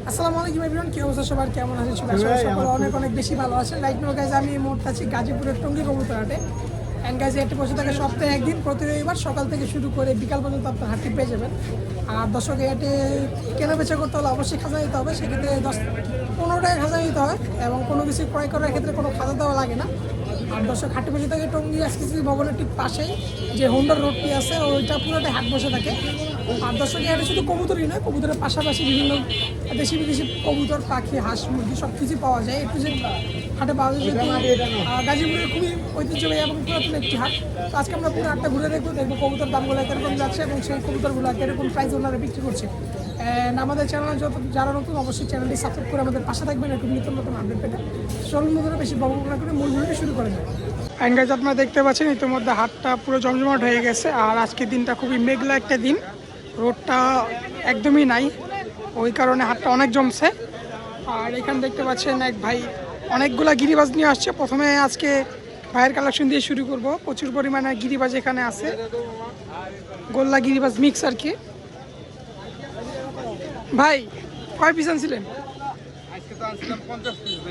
আসসালামু আলাইকুম এভরিওয়ান, কি অবস্থা সবার, কেমন আছেন সবাই? সকলে অনেক অনেক বেশি ভালো আছেন। রাইট নাও গাইজ, আমি এই মুহূর্তে আছি গাজীপুরের টঙ্গী কবুতর হাটে। অ্যান্ড গাইজ, একটা বসে থাকে সপ্তাহে একদিন, প্রতি রবিবার সকাল থেকে শুরু করে বিকাল পর্যন্ত আপনার হাটটি পেয়ে যাবেন। আর দর্শক হাটে কেনা বেচা করতে হলে অবশ্যই খাজা দিতে হবে, সেক্ষেত্রে 10-15 টাকা খাজা দিতে হয় এবং কোনো কিছু ক্রয় করার ক্ষেত্রে কোনো খাজা দেওয়া লাগে না। আর দর্শক হাটে বসে থাকে টঙ্গী এসকেসি ভবনের ঠিক পাশেই যে হোন্ডার রোডটি আছে, ওইটা পুরোটাই হাট বসে থাকে। আর দর্শক এটা শুধু কবুতরই নয়, কবুতরের পাশাপাশি বিভিন্ন দেশি বিদেশি কবুতর, পাখি, হাঁস, মুরগি সব কিছুই পাওয়া যায়। একটু যে হাটে পাওয়া যায়, যেহেতু গাজীপুরের খুবই ঐতিহ্যবাহী এবং পুরাতন একটি হাট। তো আজকে আমরা পুরো হাটটা ঘুরে দেখবো কবুতর দামগুলো কিরকম যাচ্ছে এবং সেই কবুতরগুলো কিরকম প্রাইস ওনারা বিক্রি করছে। আমাদের চ্যানেল যারা নতুন, অবশ্যই চ্যানেলটি সাবস্ক্রাইব করে আমাদের পাশে থাকবেন এরকম নতুন নতুন আপডেট পেতে। চলুন বন্ধুরা, বেশি বকবক না করে মূল ভিডিওটি শুরু করে যাবে। অ্যান্ড গাইজ, আপনারা দেখতে পাচ্ছেন ইতিমধ্যে হাটটা পুরো জমজমাট হয়ে গেছে। আর আজকের দিনটা খুবই মেঘলা একটা দিন, রোডটা একদমই নাই, ওই কারণে হাটটা অনেক জমছে। আর এখানে দেখতে পাচ্ছেন এক ভাই অনেকগুলা গিরিবাজ নিয়ে আসছে। প্রথমে আজকে ভাইয়ের কালেকশন দিয়ে শুরু করব। প্রচুর পরিমাণে গিরিবাজ এখানে আছে, গোল্লা গিরিবাজ মিক্স আর কি। ভাই কয় পিস আনছিলেন?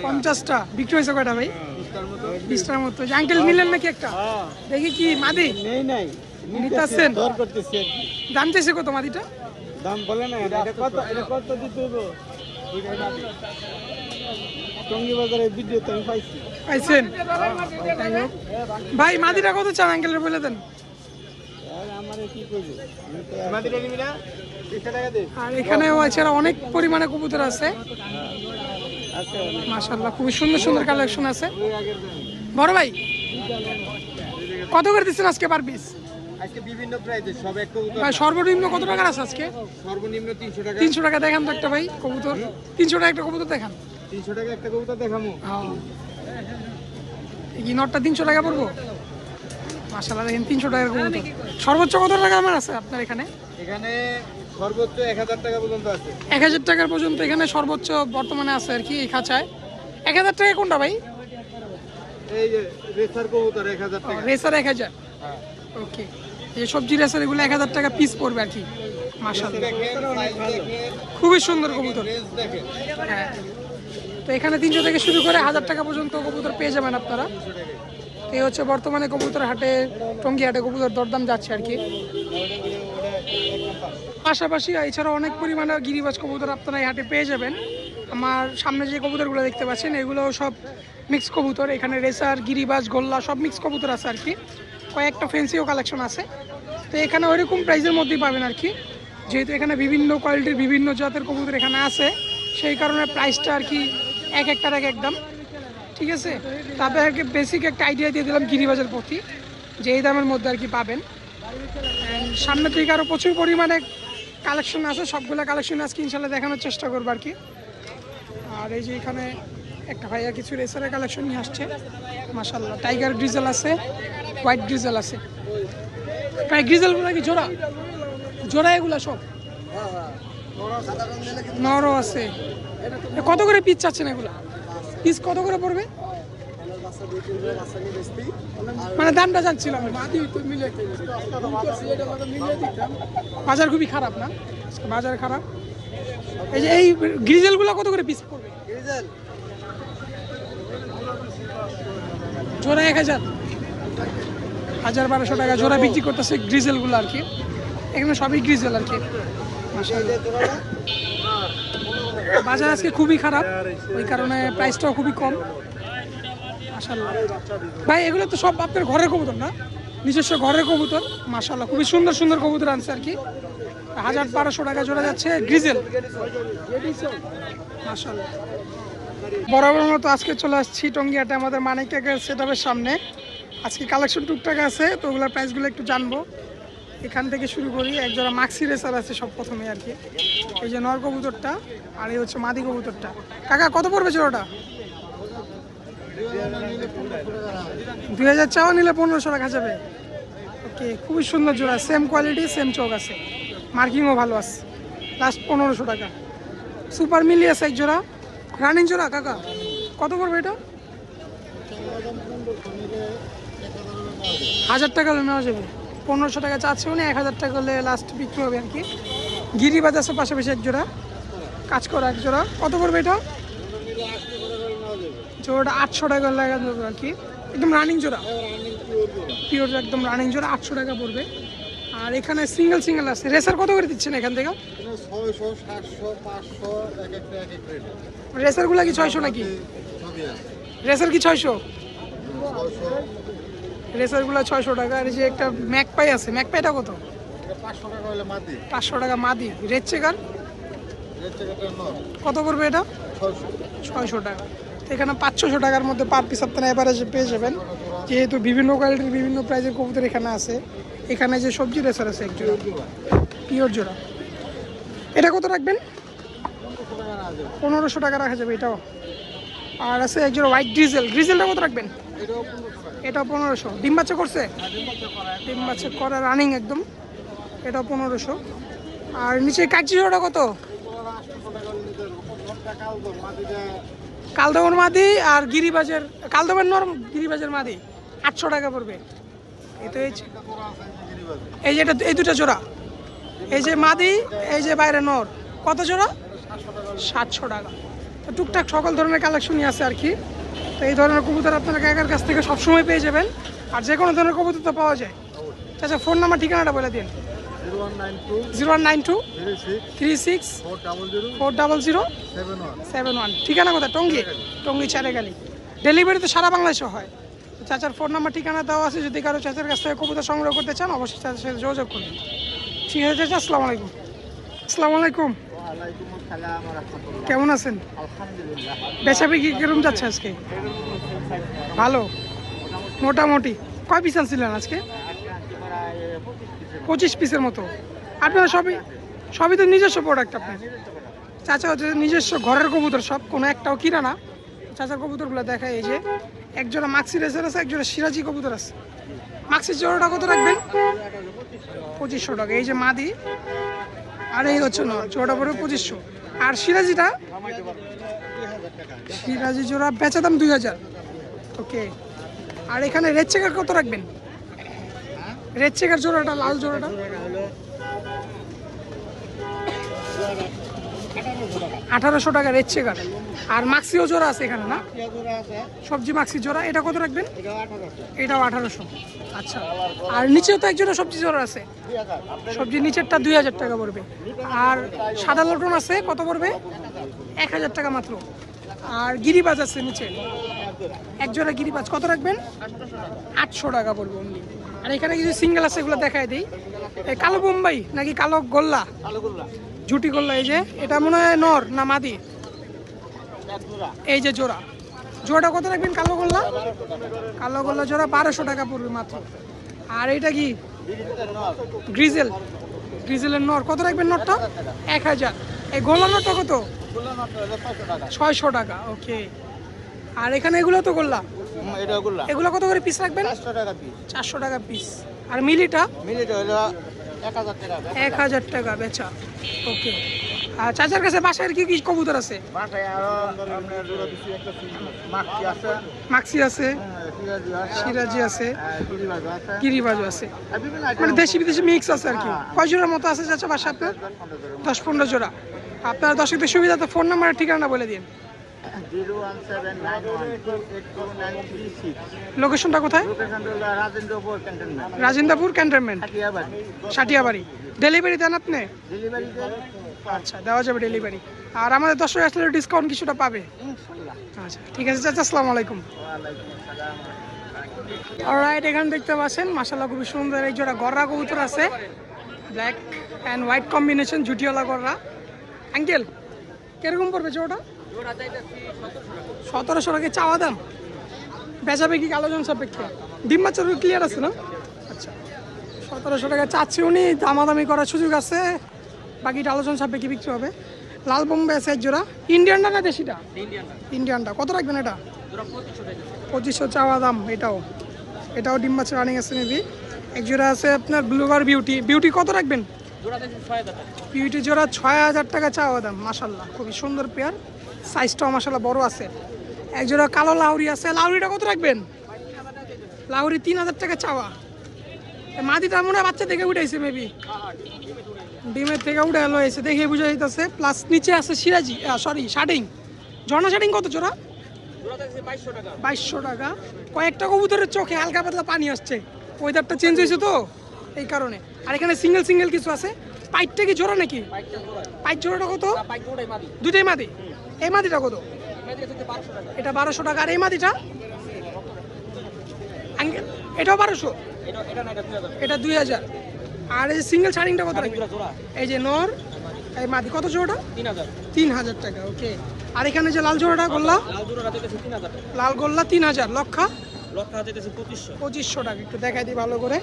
50টা। বিক্রি হয়েছে কয়টা ভাই? 20টার মতো। আঙ্কেল নিলেন নাকি একটা? দেখি কি মাদি নিতেছেন? জানতেছে কত মাদিটা? দাম বলে না, এটা কত দিতে হইব? টঙ্গী বাজারে ভিডিও তো আমি পাইছেন? ভাই মাদিটা কত চান আঙ্কেলের বলে দেন। আর এখানেও এছাড়া অনেক পরিমাণে কবুতর আছে মাশাআল্লাহ, খুবই সুন্দর সুন্দর কালেকশন আছে। বড় ভাই কত করে দিচ্ছেন আজকে পার পিস? আজকে বিভিন্ন প্রাইসে সব এক কবুতর। ভাই সর্বনিম্ন কত টাকার আছে আজকে? সর্বনিম্ন 300 টাকা। 300 টাকা দেখান তো একটা ভাই কবুতর। 300 টাকা একটা কবুতর দেখান। 300 টাকা একটা কবুতর দেখামু। হ্যাঁ, এই নটটা 300 টাকা পড়বো। মাশাআল্লাহ, দেখেন 300 টাকার কবুতর। সর্বোচ্চ কত টাকা আমার আছে আপনার এখানে? এখানে সর্বোচ্চ 1000 টাকা পর্যন্ত আছে। 1000 টাকার পর্যন্ত এখানে সর্বোচ্চ বর্তমানে আছে আর কি এই খাঁচায়। 1000 টাকা কোনটা ভাই? এই যে রেসার কবুতর 1000 টাকা। রেসার 1000। হ্যাঁ, ওকে, এই সবজি রেসার এগুলো 1000 টাকা পিস পড়বে আর কি। মাশাআল্লাহ, দেখেন সাইজ দেখেন, খুবই সুন্দর কবুতর। রেঞ্জ দেখেন। হ্যাঁ, তো এখানে 300 থেকে শুরু করে 1000 টাকা পর্যন্ত কবুতর পেয়ে যাবেন আপনারা। এই হচ্ছে বর্তমানে কবুতর হাটে, টঙ্গী হাটে কবুতর দরদাম যাচ্ছে আর কি। পাশাপাশি এছাড়া অনেক পরিমাণে গিরিবাজ কবুতর আপনারা এই হাটে পেয়ে যাবেন। আমার সামনে যে কবুতরগুলো দেখতে পাচ্ছেন এগুলো সব মিক্স কবুতর। এখানে রেসার, গিরিবাজ, গোল্লা সব মিক্স কবুতর আছে আর কি। কয়েকটা ফেন্সিও কালেকশন আছে। তো এখানে ওইরকম প্রাইসের মধ্যেই পাবেন আর কি, যেহেতু এখানে বিভিন্ন কোয়ালিটির বিভিন্ন জাতের কবুতর এখানে আছে, সেই কারণে প্রাইসটা আর কি এক একটার এক একদম। ঠিক আছে, তাদেরকে বেসিক একটা আইডিয়া দিয়ে দিলাম গিরিবাজের প্রতি, যে এই দামের মধ্যে আর কি পাবেন। সামনের দিকে আরও প্রচুর পরিমাণে কালেকশন আছে, সবগুলো কালেকশন আজকে ইনশাল্লাহ দেখানোর চেষ্টা করবো আর কি। আর এই যে এখানে একটা ভাইয়া কিছু রেসারের কালেকশন নিয়ে আসছে মাশাআল্লাহ। টাইগার গ্রিজেল আছে, হোয়াইট গ্রিজেল আছে। প্রায় গ্রিজেলগুলো কি জোড়া জোড়া এগুলা সব? নরও আছে। কত করে পিস চাচ্ছেন এগুলা? পিস কত করে পড়বে? মানে দামটা জানছিলাম। বাজার খুবই খারাপ না? বাজার খারাপ। এই যে এই গ্রিজেলগুলো কত করে পিস পড়বে? জোড়া 1000, 1200 টাকা জোড়া বিক্রি করতেছে গ্রিজেলগুলো আর কি। এখানে সবই গ্রিজেল আর কি। বাজার আজকে খুবই খারাপ, ওই কারণে প্রাইসটাও খুবই কম মাশাআল্লাহ। ভাই এগুলো তো সব আপনার ঘরের কবুতর না? নিজস্ব ঘরের কবুতর মাশাআল্লাহ, খুবই সুন্দর সুন্দর কবুতর আনছে আর কি। 1200 টাকা জোড়া যাচ্ছে গ্রিজেল মাশাআল্লাহ। বরাবর মতো আজকে চলে আসছি টঙ্গী হাটে আমাদের মানিক কাকার সেটআপের সামনে। আজকে কালেকশন টুকটাক আছে, তো ওগুলোর প্রাইসগুলো একটু জানবো। এখান থেকে শুরু করি। একজোড়া মাক্সি রেসার আছে সব প্রথমে আর কি। এই যে নর কবুতরটা, আর এই হচ্ছে মাদি কবুতরটা। কাকা কত পড়বে জোড়াটা? 2000 চাওয়া নিলে 1500 টাকা যাবে। ওকে, খুবই সুন্দর জোড়া, সেম কোয়ালিটি, সেম চোখ আছে, মার্কিংও ভালো আছে। লাস্ট 1500 টাকা। সুপার মিলি আছে এক জোড়া, রানিং জোড়া। কাকা কত পড়বে এটা? 1000 টাকা হলে নেওয়া যাবে। 1500 টাকা চাচ্ছে উনি, 1000 টাকা হলে লাস্ট বিক্রি হবে আর কি। গিরিবাজ আছে পাশাপাশি এক জোড়া। কাজ করা এক জোড়া, কত পড়বে এটা? জোড়াটা 800 টাকা লাগা যাবে আর কি, একদম রানিং জোড়া, পিওর একদম রানিং জোড়া, 800 টাকা পড়বে। আর এখানে সিঙ্গেল সিঙ্গেল আছে। রেসার কত করে দিচ্ছেন এখান থেকে? 600, 700, 500 এক একটা এক এক রেট। রেসারগুলো কি 600 নাকি? রেসার কি 600? রেসারগুলো 600 টাকা। আর এই যে একটা ম্যাকপাই আছে, ম্যাকপাইটা কত? 500 টাকা হলে মাটি। 500 টাকা মাদি। রেড চেকার রেট টাকাটা নর কত করবে এটা? 600 টাকা। তো এখানে 500 টাকার মধ্যে পার পিস আপনারা এভারেজে পেয়ে যাবেন, যেহেতু বিভিন্ন কোয়ালিটির বিভিন্ন প্রাইজের কবুতর এখানে আছে। এখানে যে সবজি রেসার আছে এক জোড়া, পিওর জোড়া। এটা কত রাখবেন? 1500 টাকা রাখা যাবে এটাও। আর আছে এক জোড়া হোয়াইট গ্রিজেল, গ্রিজেলটা কত রাখবেন? এটাও 1500। ডিম বাচ্চা করছে? ডিম বাচ্চা করা রানিং একদম, এটাও 1500। আর নিচে কাগজি জোড়াটা কত? কালদমের মাদি আর গিরিবাজের, কালদমের নরম গিরিবাজের মাদি 800 টাকা পড়বে। এই তো এই যে এটা, এই দুটো জোড়া, এই যে মাদি, এই যে বাইরে নর, কত জোড়া? 700 টাকা। তো টুকটাক সকল ধরনের কালেকশনই আছে আর কি। তো এই ধরনের কবুতর আপনারা কাকার কাছ থেকে সবসময় পেয়ে যাবেন, আর যে কোনো ধরনের কবুতর তো পাওয়া যায়। আচ্ছা, ফোন নাম্বার ঠিকানাটা বলে দিন। 0192 36 400 71। ঠিকানা কোথায়? টঙ্গী? টঙ্গী চারেগালি। ডেলিভারি তো সারা বাংলাদেশে হয়। তো চাচার ফোন নাম্বার ঠিকানা দেওয়া আছে, যদি কারো চাচার কাছ থেকে কবুতর সংগ্রহ করতে চান অবশ্যই চাচার সাথে যোগাযোগ করবেন। ঠিক আছে চাচা, আসসালামু আলাইকুম। আসসালামু আলাইকুম, কেমন আছেন? বেচা বিক্রি কিরকম যাচ্ছে আজকে? ভালো, মোটামুটি। কয় পিস আনছিলেন আজকে? 25 পিসের মতো। আপনারা সবই তো নিজস্ব প্রোডাক্ট আপনার? চাচা হচ্ছে নিজস্ব ঘরের কবুতর সব, কোনো একটাও কিনা না। চাচার কবুতরগুলো দেখায়। এই যে একজোড়া মাক্সি রেসার আছে, একজোড়া সিরাজি কবুতর আছে। মাক্সির জোড়াটা কত রাখবেন? 2500 টাকা। এই যে মাদি, আর এই হচ্ছে নর, জোড়া পড়বে 2500। আর সিরাজিটা? সিরাজি জোড়া বেচা দাম 2000। ওকে। আর এখানে রেড চেকার কত রাখবেন? রেড চেকার জোড়াটা, লাল জোড়াটা 1800 টাকা রেড চেকার। আর মাক্সিও জোড়া আছে এখানে না? সবজি মাক্সি জোড়া, এটা কত রাখবেন? এটাও 1800। আচ্ছা। আর নিচেও তো একজোড়া সবজি জোড়া আছে, সবজি নিচেরটা 2000 টাকা পড়বে। আর সাদা লটন আছে, কত পড়বে? 1000 টাকা মাত্র। আর গিরিবাজ আছে নিচে, একজোড়া গিরিবাজ, কত রাখবেন? 800 টাকা পড়বে অনলি। আর এখানে কিছু সিঙ্গেল আছে, এগুলো দেখায় দিই। এই কালো বোম্বাই নাকি কালো গোল্লা? ঝুটি গোল্লা। এই যে এটা মনে হয় নর না মাদি? এই যে জোড়া, জোড়াটা কত রাখবেন? কালো গোল্লা, কালো গোল্লা জোড়া 1200 টাকা পড়বে মাত্র। আর এটা কি? গ্রিজেল, গ্রিজেলের নর, কত রাখবেন নরটা? 1000। এই গোল্লা নরটা কত? 600 টাকা। ওকে। আর এখানে এগুলো তো গোল্লা, এগুলো কত করে পিস রাখবেন? 400 টাকা পিস। আর মিলিটা? 1000 টাকা বেচা। ওকে। আর চাচার কাছে বাসায় কি কি কবুতর আছে? মাক্সি আছে, সিরাজি আছে, গিরিবাজও আছে, মানে দেশি বিদেশি মিক্স আছে আর কি। কয় জোড়ার মতো আছে চাচা বাসা আপনার? 10-15 জোড়া। আপনার দর্শকদের সুবিধা তো ফোন নাম্বার ঠিকানা বলে দিন। 01791282936। লোকেশনটা কোথায়? রাজেন্দ্রপুর ক্যান্টনমেন্ট, সাটিয়াবাড়ি। ডেলিভারি দেন আপনি? আচ্ছা, দেওয়া যাবে ডেলিভারি। আর আমাদের দর্শক আসলে ডিসকাউন্ট কিছুটা পাবে। আচ্ছা, ঠিক আছে চাচা, আসসালামু আলাইকুম। অলরাইট, এখানে দেখতে পাচ্ছেন মাশাআল্লাহ খুবই সুন্দর এক জোড়া গররা কবুতর আছে, ব্ল্যাক অ্যান্ড হোয়াইট কম্বিনেশন, জুটিওয়ালা গররা। আঙ্কেল, কিরকম পড়বে জোড়াটা? 1700 টাকা চাওয়া দাম, বেচাবে কি আলোচনা সাপেক্ষে? ডিম বাচ্চা ক্লিয়ার আছে না? আচ্ছা, 1700 টাকা চাচ্ছি উনি, দামাদামি করার সুযোগ আছে, বাকিটা আলোচনা সাপেক্ষে বিক্রি হবে। লাল বোম্বে আছে এক জোড়া। ইন্ডিয়ানটা না দেশিটা? ইন্ডিয়ানটা। কত রাখবেন এটা? 2500 চাওয়া দাম। এটাও ডিম বাচ্চা রানিং আছে মেবি। এক জোড়া আছে আপনার ব্লুবার বিউটি, বিউটি কত রাখবেন? বিউটি জোড়া 6000 টাকা চাওয়া দাম। মাশাল্লাহ খুবই সুন্দর পেয়ার, সাইজটাও মাশাল্লাহ বড় আছে। এক জোড়া কালো লাউরি আছে, লাউরিটা কত রাখবেন? লাউরি 3000 টাকা চাওয়া। মাদিটা মনে হয় বাচ্চা দেখে উঠাইছে মেবি। ডিমের থেকে উঠে এলো এসে দেখে বুঝা যাইতেছে। প্লাস নিচে আছে সিরাজি, সরি শার্টিং। ঝর্ণা শার্টিং কত জোড়া? 2200 টাকা। কয়েকটা কবুতরের চোখে হালকা পাতলা পানি আসছে, ওয়েদারটা চেঞ্জ হয়েছে তো এই কারণে। আর এখানে সিঙ্গেল সিঙ্গেল কিছু আছে। পাইটটা কি জোড়া নাকি? পাইট জোড়াটা কত? দুইটাই মাদি। এই মাদিটা কত? এটা 1200 টাকা। আর এই মাদিটা? এটাও 1200? এটা 2000। আর এই সিঙ্গেল শার্টিংটা কত? এই যে নর এই মাদি কত জোড়াটা? 3000 টাকা। ওকে। আর এখানে যে লাল জোড়াটা গোল্লা, লাল গোল্লা 3000। লক্ষা 2500 টাকা। একটু দেখাই দিই ভালো করে।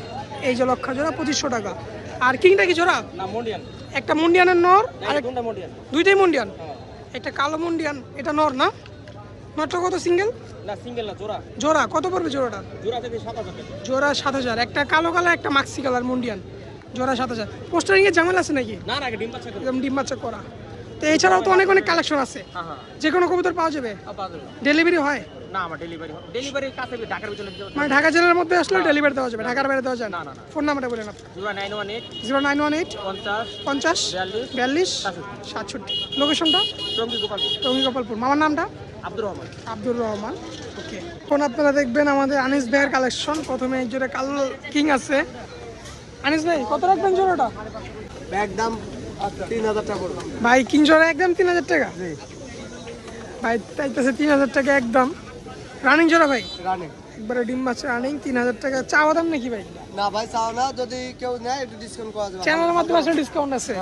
এই যে লক্ষা জোড়া 2500 টাকা। আর কিংটা কি জোড়া? একটা মুন্ডিয়ানের নর আর দুইটাই মুন্ডিয়ান। একটা কালো মুন্ডিয়ান, এটা নর না? নরটা কত সিঙ্গেল? জোড়া কত পড়বে জোড়াটা? জোড়া 7000। একটা কালো কালার একটা মাক্সি কালার মুন্ডিয়ান, জোড়া 7000। পোস্টারিং এর ঝামেলা আছে নাকি? একদম ডিম বাচ্চা করা। তো এছাড়াও তো অনেক অনেক কালেকশন আছে। যে কোনো কবুতর পাওয়া যাবে? ডেলিভারি হয় না? আমার ডেলিভারি কাছে ঢাকার ভিতরে, মানে ঢাকা জেলার মধ্যে আসলে ডেলিভারি দেওয়া যাবে, ঢাকার বাইরে দেওয়া যায় না? ফোন নাম্বারটা বলেন আপনি। 0918 50 42 67। লোকেশনটা? টঙ্গী গোপালপুর। মামার নামটা? আব্দুর রহমান। ওকে। এখন আপনারা দেখবেন আমাদের আনিস ভাইয়ের কালেকশন। প্রথমে এক জোড়া কালো কিং আছে। আনিস ভাই কত রাখবেন জোড়াটা? একদম 3000 টাকা পড়বে ভাই। কিং জোড়া একদম 3000 টাকা ভাই, চাইতেছে 3000 টাকা একদম। রানিং জোড়া ভাই? রানিং একবারে ডিম মাছ রানিং 3000 টাকা। চাওয়া দাম নাকি ভাই? না ভাই, চাও না, যদি কেউ নেয় একটু ডিসকাউন্ট করা যাবে। চ্যানেলের মাধ্যমে আসলে ডিসকাউন্ট আছে?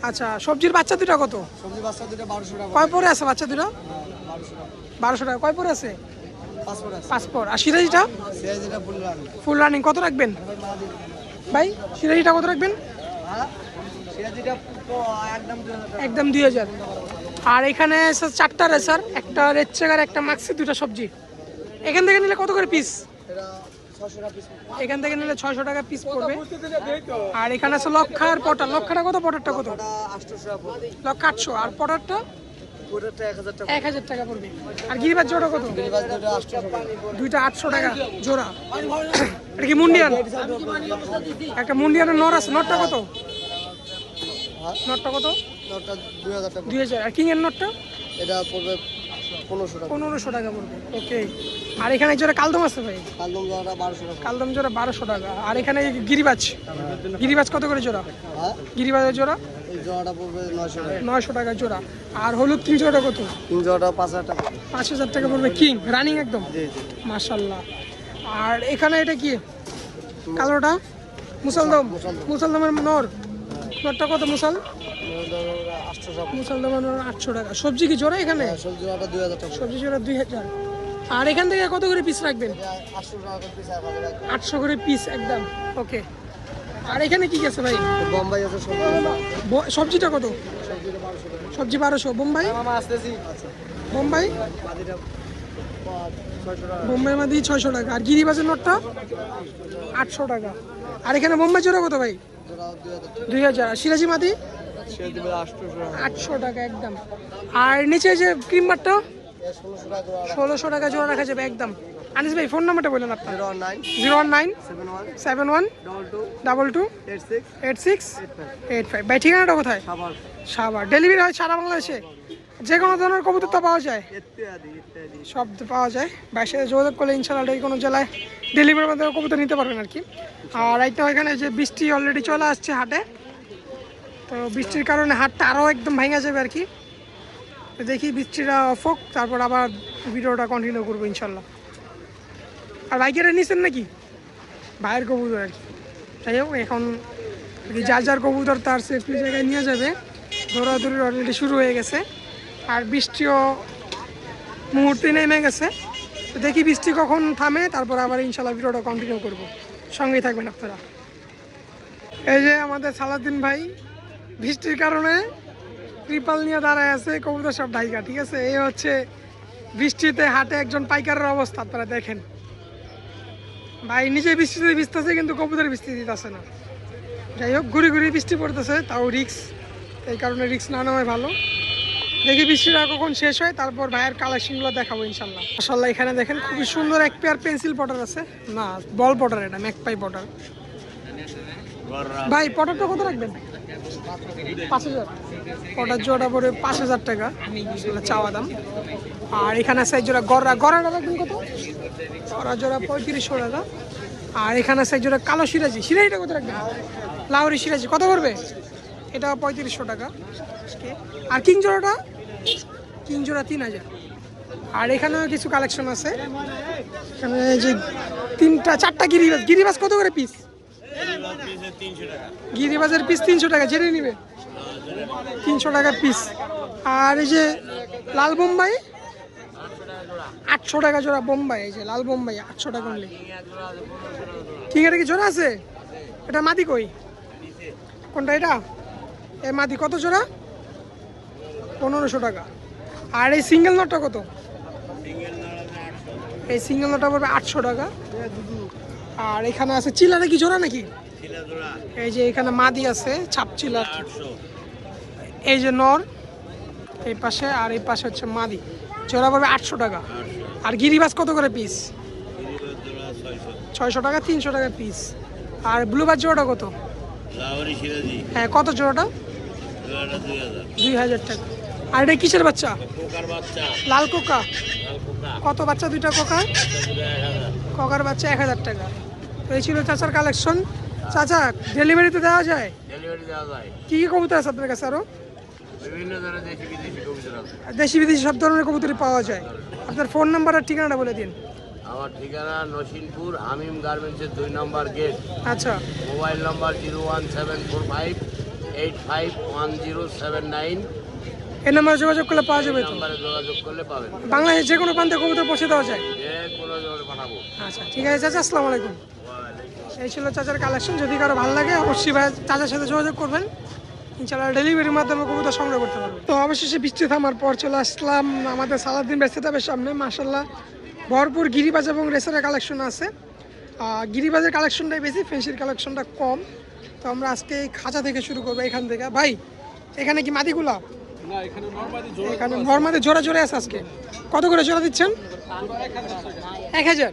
আচ্ছা। সবজির বাচ্চা দুটো কত? সবজি বাচ্চা দুটো 1200 টাকা। কয় পরে আছে বাচ্চা দুটো? 1200 টাকা। কয় পরে আছে? 5 পর। আর সিরাজিটা? সিরাজিটা ফুল রানিং। কত রাখবেন ভাই সিরাজিটা? কত রাখবেন? সিরাজিটা একদম 2000। আর এখানে চারটা রেসার, একটা রেড চেকার, একটা মাক্সি, দুটো সবজি। এখান থেকে নিলে কত করে পিস? এখান থেকে নিলে 600 টাকা পিস পড়বে। আর এখানে আছে লক্ষা আর পটার। লক্ষাটা কত? পটারটা কত? লক্ষা 800। আর পটারটা 1000 টাকা পড়বে। আর গিরিবাজ জোড়া কত? দুইটা 800 টাকা জোড়া। এটা কি মুন্ডিয়ান? একটা মুন্ডিয়ানের নর আছে। নরটা কত? নটটা কত? 2000। আর কিং এর নটটা? এটা পড়বে 1500 টাকা পড়বে। ওকে। আর এখানে জোড়া কালদম আছে ভাই? কালদম জোড়া 1200 টাকা। আর এখানে গিরিবাজ, গিরিবাজ কত করে জোড়া? গিরিবাজের জোড়া? জোড়াটা পড়বে 900 টাকা জোড়া। আর হলুদ কিং জোড়াটা কত? কিং জোড়াটা 5000 টাকা। 5000 টাকা পড়বে কিং রানিং একদম। মাশাআল্লাহ। আর এখানে এটা কি কালোটা? মুসলদম। মুসলদমের নর। নটটা কত মুসাল? মুসলদমের নর 800 টাকা। সবজি কি জোড়া এখানে? সবজি জোড়া 2000 টাকা। সবজি জোড়া 2000। আর এখান থেকে কত করে পিস রাখবেন? 800 করে পিস একদম। ওকে। আর এখানে কি আছে ভাই? বোম্বাই আছে। সবজিটা কত? সবজি 1200। বোম্বাই? বোম্বাই বোম্বাই মাদি 600 টাকা। আর গিরিবাজের নটটা 800 টাকা। আর এখানে বোম্বাই জোড়া কত ভাই? 2000। সিরাজি মাদি 800 টাকা একদম। আর নিচে যে ক্রিম বারটা 1600 টাকা জোড়া রাখা যাবে একদম। আনিস ভাই ফোন নাম্বারটা বললেন আপনার? 019 71 22 86 85। ভাই ঠিকানাটা কোথায়? সাভার। ডেলিভারি হয় সারা বাংলাদেশে? যে কোনো ধরনের কবুতর তো পাওয়া যায়? সব পাওয়া যায়। ভাইয়ের সাথে যোগাযোগ করলে ইনশাল্লাহ কোনো জেলায় ডেলিভারির মাধ্যমে কবুতর নিতে পারবেন আর কি। আর একটা এখানে যে বৃষ্টি অলরেডি চলে আসছে হাটে, তো বৃষ্টির কারণে হাটটা আরও একদম ভেঙে যাবে আর কি। তো দেখি বৃষ্টিটা অফ হোক, তারপর আবার ভিডিওটা কন্টিনিউ করবো ইনশাল্লাহ। আর বাইকেরা নিছেন নাকি? ভাইয়ের কবুতর আর কি। যাই হোক, এখন যার যার কবুতর তার সেফটি জায়গায় নিয়ে যাবে। দৌড়াদৌড়ি অলরেডি শুরু হয়ে গেছে। আর বৃষ্টিও মুহূর্তে নেমে গেছে। তো দেখি বৃষ্টি কখন থামে, তারপর আবার ইনশাল্লাহ ভিডিওটা কন্টিনিউ করবো। সঙ্গেই থাকবেন আপনারা। এই যে আমাদের সালাউদ্দিন ভাই বৃষ্টির কারণে ত্রিপাল নিয়ে দাঁড়ায় আছে, কবুতর সব ঢাইকা। ঠিক আছে, এই হচ্ছে বৃষ্টিতে হাটে একজন পাইকারের অবস্থা। আপনারা দেখেন ভাই নিজে বৃষ্টিতে ভিজতেছে, কিন্তু কবুতর বৃষ্টি দিতেছে না। যাই হোক, ঘুরি ঘুরি বৃষ্টি পড়তেছে, তাও রিক্স। এই কারণে রিক্স না নেওয়াই ভালো। দেখি বৃষ্টিটা কখন শেষ হয়, তারপর ভাইয়ের কালেকশনগুলো দেখাবো ইনশাল্লাহ। মাশাআল্লাহ, এখানে দেখেন খুবই সুন্দর এক পেয়ার পেন্সিল পটার আছে। না, বল পটার, এটা ম্যাকপাই পটার। ভাই পটারটা কত রাখবেন? 5,000। ওটার জোড়া পড়বে 5,000 টাকা চাওয়া দাম। আর এখানে আছে এক জোড়া গড়াটা রাখবেন কত? গড়া জোড়া 3500 টাকা। আর এখানে আছে এক জোড়া কালো সিরাজিটা কত রাখবেন? লাহোরি সিরাজি কত করবে? এটা 3500 টাকা। আর কিং জোড়া 3000। আর এখানেও কিছু কালেকশন আছে। এখানে যে 4টা গিরিবাজ কত করে পিস? গিরিবাজের পিস 300 টাকা, জেনে নিবে 300 টাকা পিস। আর এই যে লাল বোম্বাই 800 টাকা জোড়া। বোম্বাই, এই যে লাল বোম্বাই 800 টাকা নিলে। ঠিক আছে, কি জোড়া আছে? এটা মাদি কই? কোনটা এটা? এই মাদি কত জোড়া? 1500 টাকা। আর এই সিঙ্গেল নটটা কত? এই সিঙ্গেল নটটা পড়বে 800 টাকা। আর এখানে আছে চিলাটা কি জোড়া নাকি? এই যে এখানে মাদি আছে ছাপ চিলা। এই যে নর এই পাশে, আর এই পাশে হচ্ছে মাদি। জোড়া পড়বে 800 টাকা। আর গিরিবাজ কত করে পিস? 600 টাকা, 300 টাকা পিস। আর ব্লুবাজ জোড়াটা কত? হ্যাঁ, কত জোড়াটা? 2000 টাকা। আর এটা কিসের বাচ্চা? লাল কোকা। কত বাচ্চা? 2টা কোকা। কোকার বাচ্চা 1000 টাকা। তো এই ছিল চাচার কালেকশন। চাচা, ডেলিভারিতে দেওয়া যায়? কি কি কবুতর আছে আপনার কাছে? আরো বিভিন্ন ধরনের দেশি বিদেশি কবুতর আছে। দেশি বিদেশি সব ধরনের কবুতরই পাওয়া যায়। আপনার ফোন নাম্বার আর ঠিকানাটা বলে দিন। আমার ঠিকানা নসিনপুর হামিম গার্মেন্টসের 2 নম্বর গেট। আচ্ছা। Mobile number 01745851079। এই নাম্বারে যোগাযোগ করলে পাওয়া যাবে তো? নাম্বারে যোগাযোগ করলে পাবেন। বাংলাদেশের যে কোনো প্রান্তে কবুতর পৌঁছে দেওয়া যায়? যে কোনো জোরে পাঠাবো। আচ্ছা, ঠিক আছে চাচা, আসসালামু আলাইকুম। এই ছিল চাচার কালেকশন। যদি কারো ভালো লাগে অবশ্যই ভাই চাচার সাথে যোগাযোগ করবেন। ইনশাআল্লাহ ডেলিভারির মাধ্যমে কবুতর সংগ্রহ করতে পারবেন। তো অবশেষে বৃষ্টি থামার পর চলে আসলাম আমাদের সালাউদ্দিন বেস্তেতাবের সামনে। মাশাআল্লাহ ভরপুর গিরিবাজ এবং রেসারের কালেকশন আছে। গিরিবাজের কালেকশনটাই বেশি, ফেন্সির কালেকশনটা কম। তো আমরা আজকে এই খাঁচা থেকে শুরু করবো, এখান থেকে। ভাই, এখানে কি মাদিগুলা? এখানে নর্মাদি জোড়া জোড়া আছে আজকে। কত করে জোড়া দিচ্ছেন? 1000।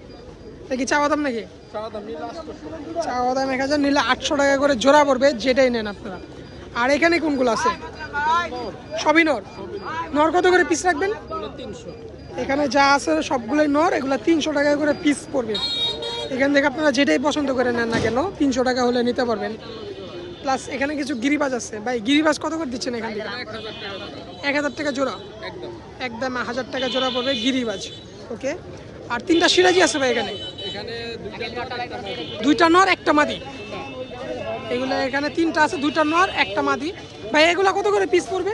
দেখি চাওয়া দাম নাকি? চাওয়া দাম 1000, নিলে 800 টাকা করে জোড়া পড়বে, যেটাই নেন আপনারা। আর এখানে কোনগুলো আছে? সবই নর। নর কত করে পিস রাখবেন? 300। এখানে যা আছে সবগুলোই নর, এগুলো 300 টাকা করে পিস পড়বে। এখান থেকে আপনারা যেটাই পছন্দ করে নেন না কেন 300 টাকা হলে নিতে পারবেন। প্লাস এখানে কিছু গিরিবাজ আছে। ভাই, গিরিবাজ কত করে দিচ্ছেন এখান থেকে? 1000 টাকা জোড়া। একদম 1000 টাকা জোড়া পড়বে গিরিবাজ। ওকে। আর 3টা সিরাজি আছে ভাই এখানে। 2টা নর, 1টা মাদি। এগুলো এখানে 3টা আছে, 2টা নর, 1টা মাদি। ভাই, এগুলো কত করে পিস পড়বে?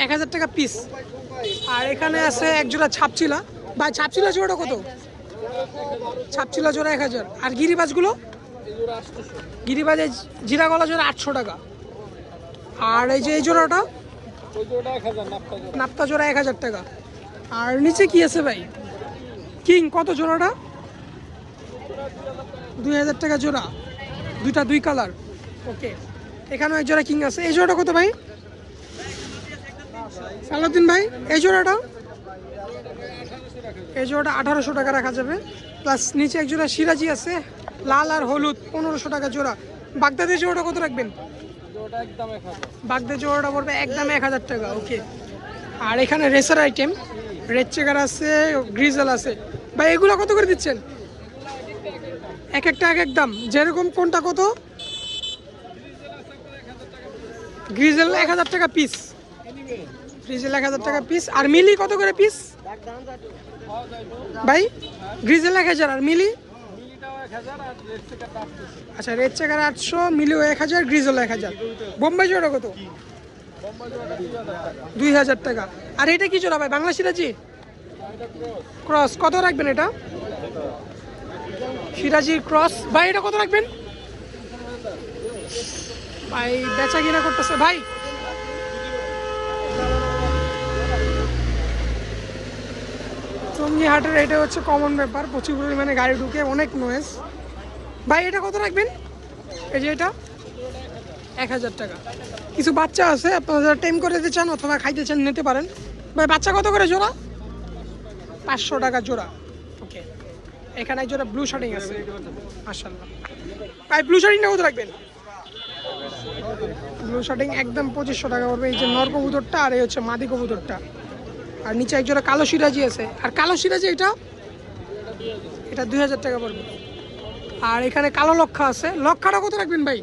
1000 টাকা পিস। আর এখানে আছে এক জোড়া ছাপচিলা। ভাই, ছাপচিলা জোড়াটা কত? ছাপচিলা জোড়া 1000। আর গিরিবাজগুলো? গিরিবাজের জিরা গলা জোড়া 800 টাকা। আর এই যে এই জোড়াটা নাপ্তা জোড়া 1000 টাকা। আর নিচে কি আছে ভাই? কিং কত জোড়াটা? 2000 টাকা জোড়া। 2টা 2 কালার। ওকে। এখানে এক জোড়া কিং আছে। এই জোড়াটা কত ভাই? সালাউদ্দিন ভাই, এই জোড়াটা? এই জোড়াটা 1800 টাকা রাখা যাবে। প্লাস নিচে এক জোড়া সিরাজি আছে লাল আর হলুদ, 1500 টাকা জোড়া। বাগদাদের জোড়াটা কত রাখবেন? বাগদাদের জোড়াটা পড়বে একদম 1000 টাকা। ওকে। আর এখানে রেসার আইটেম, রেড চেকার আছে, গ্রিজেল আছে। ভাই, এগুলো কত করে দিচ্ছেন? এক একটা এক এক দাম, যেরকম কোনটা কত? গ্রিজেল 1000 টাকা পিস। গ্রিজেল 1000 টাকা পিস। আর মিলি কত করে পিস? ভাই, গ্রিজেল 1000 আর মিলি? আচ্ছা, রেড চেকার 800, মিলিও 1000, গ্রিজেল 1000। বোম্বাই জোড়া কত? 2000 টাকা। আর এটা কি জোড়া ভাই? বাংলা সিরাজি ক্রস কত রাখবেন? এটা সিরাজির ক্রস। ভাই, এটা কত রাখবেন? ভাই, বেচা কিনা করতেছে ভাই। টঙ্গী হাটের এটা হচ্ছে কমন ব্যাপার, প্রচুর পরিমাণে গাড়ি ঢুকে, অনেক নয়েজ। ভাই, এটা কত রাখবেন? এই যে এটা 1000 টাকা। কিছু বাচ্চা আছে, আপনারা যারা টেম করে দিতে চান অথবা খাইতে চান নিতে পারেন। ভাই, বাচ্চা কত করে জোড়া? 500 টাকা জোড়া। ওকে। এখানে এক জোড়া ব্লু শার্টিং আছে। মাশাআল্লাহ। ভাই, ব্লু শার্টিংটা কত রাখবেন? ব্লু শার্টিং একদম 2500 টাকা পড়বে। এই যে নর কবুতরটা আর এই হচ্ছে মাদি কবুতরটা। আর নিচে একজোড়া কালো সিরাজি আছে। আর কালো সিরাজি এটা 2000 টাকা পড়বে। আর এখানে কালো লক্ষা আছে। লক্ষাটা কত রাখবেন ভাই?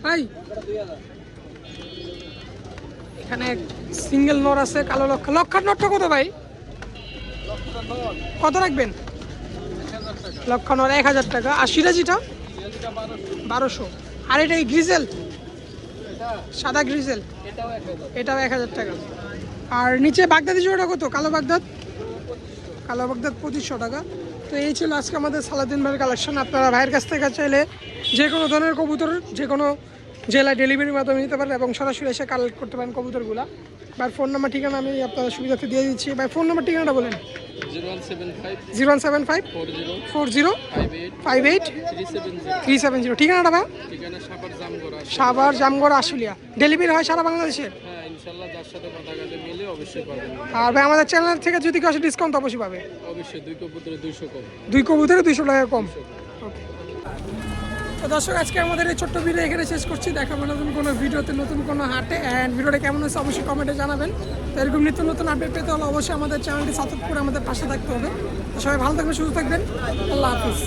ভাই এখানে সিঙ্গেল নর আছে কালো লক্ষা। লক্ষার নরটা কত ভাই? কত রাখবেন? লক্ষা নর 1000 টাকা। আর সিরাজিটা 1200। আর এটা এই গ্রিজেল সাদা গ্রিজেল এটাও 1000 টাকা। আর নিচে বাগদাদি জোড়াটা কত? কালো বাগদাদ 2500 টাকা। তো এই ছিল আজকে আমাদের সালাউদ্দিন ভাইয়ের কালেকশন। আপনারা ভাইয়ের কাছ থেকে চাইলে যে কোনো ধরনের কবুতর যে কোনো জেলায় ডেলিভারির মাধ্যমে নিতে পারেন এবং সরাসরি এসে কালেক্ট করতে পারেন কবুতরগুলো। ভাইয়ের ফোন নাম্বার ঠিকানা আমি আপনাদের সুবিধাতে দিয়ে দিচ্ছি। ভাই ফোন নাম্বার ঠিকানাটা বলেন। 0175 40 58 370। ঠিকানাটা ভাই? সাভার জামগড়া আশুলিয়া। ডেলিভারি হয় সারা বাংলাদেশে? আর ভাই আমাদের চ্যানেল থেকে যদি কেউ আসে ডিসকাউন্ট অবশ্যই পাবে। অবশ্যই 2 কবুতরে 200 কম। 2 কবুতরে 200 টাকা কম। তো দর্শক আজকে আমাদের এই ছোট্ট ভিডিও এখানে শেষ করছি। দেখাবো নতুন কোনো ভিডিওতে নতুন কোনো হাটে। অ্যান্ড ভিডিওটা কেমন হয়েছে অবশ্যই কমেন্টে জানাবেন। তো এরকম নিত্য নতুন আপডেট পেতে হলে অবশ্যই আমাদের চ্যানেলটি সাবস্ক্রাইব করে আমাদের পাশে থাকতে হবে। তো সবাই ভালো থাকবেন, সুস্থ থাকবেন। আল্লাহ হাফিজ।